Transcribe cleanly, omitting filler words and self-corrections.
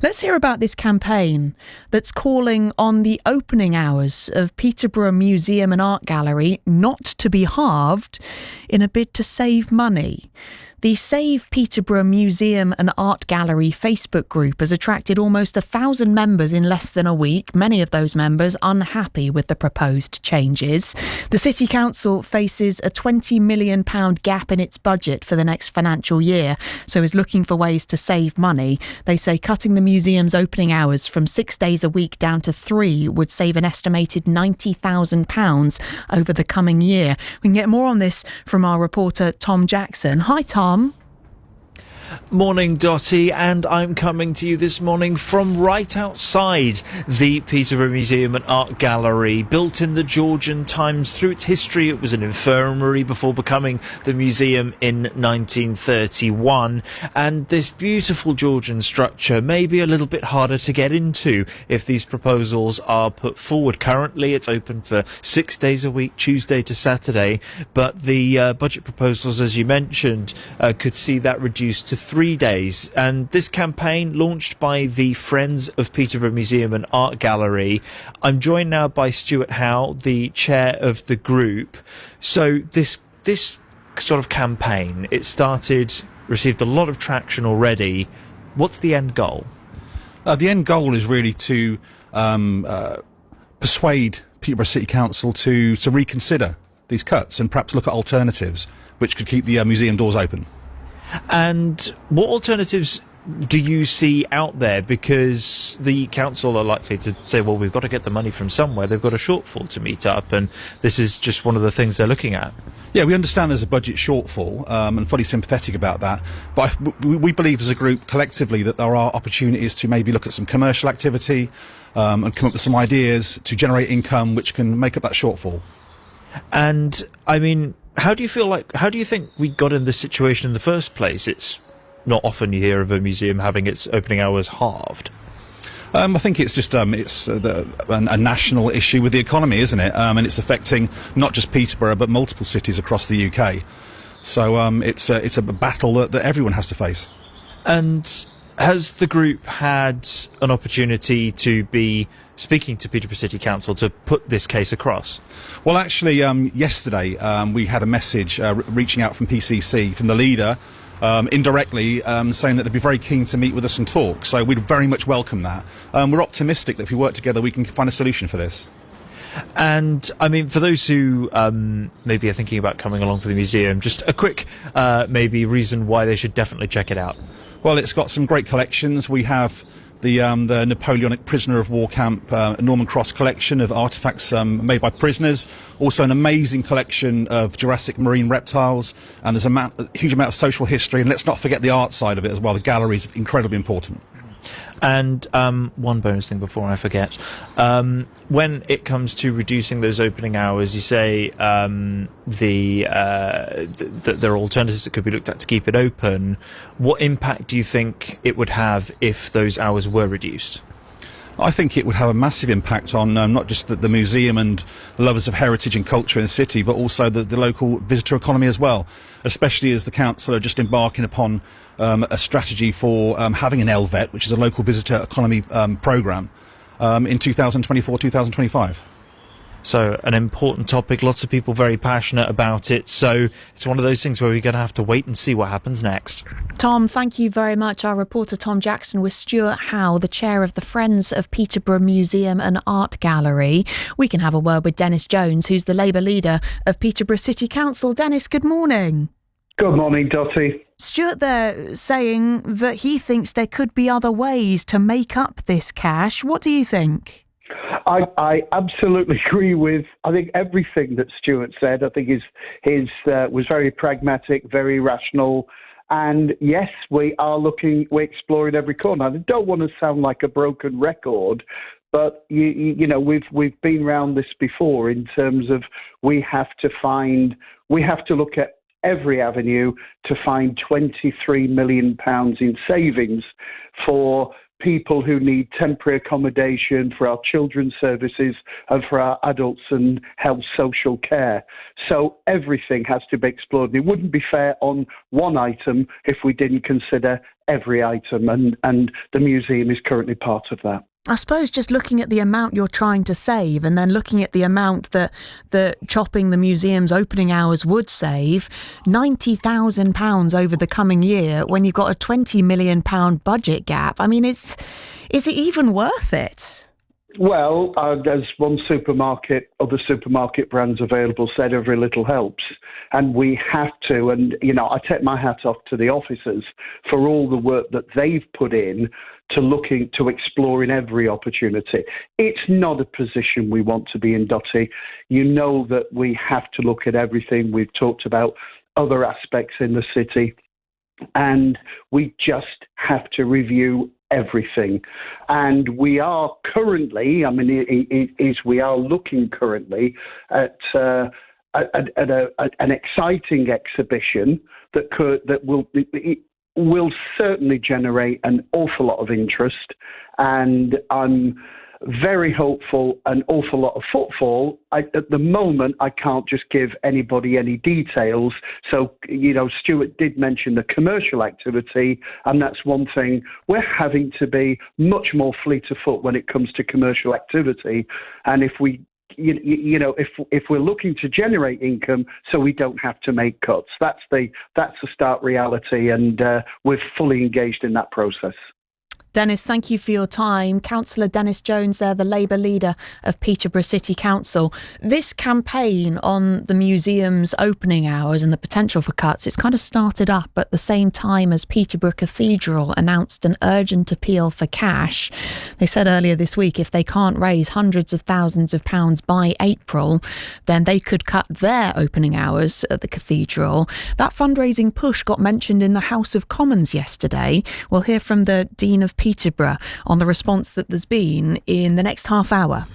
Let's hear about this campaign that's calling on the opening hours of Peterborough Museum and Art Gallery not to be halved in a bid to save money. The Save Peterborough Museum and Art Gallery Facebook group has attracted almost 1,000 members in less than a week, many of those members unhappy with the proposed changes. The City Council faces a £20 million gap in its budget for the next financial year, so is looking for ways to save money. They say cutting the museum's opening hours from 6 days a week down to 3 would save an estimated £90,000 over the coming year. We can get more on this from our reporter Tom Jackson. Hi, Tom. Morning, Dottie, and I'm coming to you this morning from right outside the Peterborough Museum and Art Gallery. Built in the Georgian times, through its history it was an infirmary before becoming the museum in 1931, and this beautiful Georgian structure may be a little bit harder to get into if these proposals are put forward. Currently it's open for 6 days a week, Tuesday to Saturday, but the budget proposals, as you mentioned, could see that reduced to 3 days. And this campaign, launched by the Friends of Peterborough Museum and Art Gallery. I'm joined now by Stuart Howe, the chair of the group. So this sort of campaign, received a lot of traction already. What's the end goal? The end goal is really to persuade Peterborough City Council to reconsider these cuts and perhaps look at alternatives which could keep the museum doors open. And what alternatives do you see out there? Because the council are likely to say, well, we've got to get the money from somewhere. They've got a shortfall to meet up, and this is just one of the things they're looking at. Yeah, we understand there's a budget shortfall, and fully sympathetic about that. But we believe as a group collectively that there are opportunities to maybe look at some commercial activity and come up with some ideas to generate income which can make up that shortfall. And, I mean, how do you think we got in this situation in the first place? It's not often you hear of a museum having its opening hours halved. I think it's just a national issue with the economy, isn't it? And it's affecting not just Peterborough but multiple cities across the UK. So it's a battle that everyone has to face. And has the group had an opportunity to be speaking to Peterborough City Council to put this case across? Well, actually, yesterday we had a message reaching out from PCC, from the leader, indirectly saying that they'd be very keen to meet with us and talk. So we'd very much welcome that. We're optimistic that if we work together we can find a solution for this. And, I mean, for those who maybe are thinking about coming along for the museum, just a quick maybe reason why they should definitely check it out. Well, it's got some great collections. We have the Napoleonic prisoner of war camp Norman Cross collection of artefacts made by prisoners. Also an amazing collection of Jurassic marine reptiles, and there's a huge amount of social history. And let's not forget the art side of it as well. The gallery is incredibly important. And one bonus thing before I forget. When it comes to reducing those opening hours, you say that there are alternatives that could be looked at to keep it open. What impact do you think it would have if those hours were reduced? I think it would have a massive impact on not just the museum and the lovers of heritage and culture in the city, but also the local visitor economy as well, especially as the council are just embarking upon a strategy for having an LVET, which is a local visitor economy programme, in 2024-2025. So an important topic, lots of people very passionate about it. So it's one of those things where we're going to have to wait and see what happens next. Tom, thank you very much. Our reporter Tom Jackson with Stuart Howe, the chair of the Friends of Peterborough Museum and Art Gallery. We can have a word with Dennis Jones, who's the Labour leader of Peterborough City Council. Dennis, good morning. Good morning, Dottie. Stuart there saying that he thinks there could be other ways to make up this cash. What do you think? I absolutely agree with, I think, everything that Stuart said. I think his was very pragmatic, very rational. And yes, we're exploring every corner. I don't want to sound like a broken record, but you know, we've been around this before in terms of we have to look at every avenue to find £23 million in savings for people who need temporary accommodation, for our children's services, and for our adults and health social care. So everything has to be explored. And it wouldn't be fair on one item if we didn't consider every item, and the museum is currently part of that. I suppose just looking at the amount you're trying to save and then looking at the amount that chopping the museum's opening hours would save, £90,000 over the coming year when you've got a £20 million budget gap. I mean, is it even worth it? Well, as one other supermarket brands available said, every little helps. And we have to, and, I take my hat off to the officers for all the work that they've put in to exploring every opportunity. It's not a position we want to be in, Dottie. You know that we have to look at everything. We've talked about other aspects in the city, and we just have to review everything. And we are currently, we are looking currently at an exciting exhibition that will certainly generate an awful lot of interest, and I'm very hopeful, an awful lot of footfall. At the moment, I can't just give anybody any details. So, Stuart did mention the commercial activity, and that's one thing. We're having to be much more fleet of foot when it comes to commercial activity. And if if we're looking to generate income so we don't have to make cuts, that's the stark reality, and we're fully engaged in that process. Dennis, thank you for your time. Councillor Dennis Jones there, the Labour leader of Peterborough City Council. This campaign on the museum's opening hours and the potential for cuts, it's kind of started up at the same time as Peterborough Cathedral announced an urgent appeal for cash. They said earlier this week if they can't raise hundreds of thousands of pounds by April, then they could cut their opening hours at the cathedral. That fundraising push got mentioned in the House of Commons yesterday. We'll hear from the Dean of Peterborough on the response that there's been in the next half hour.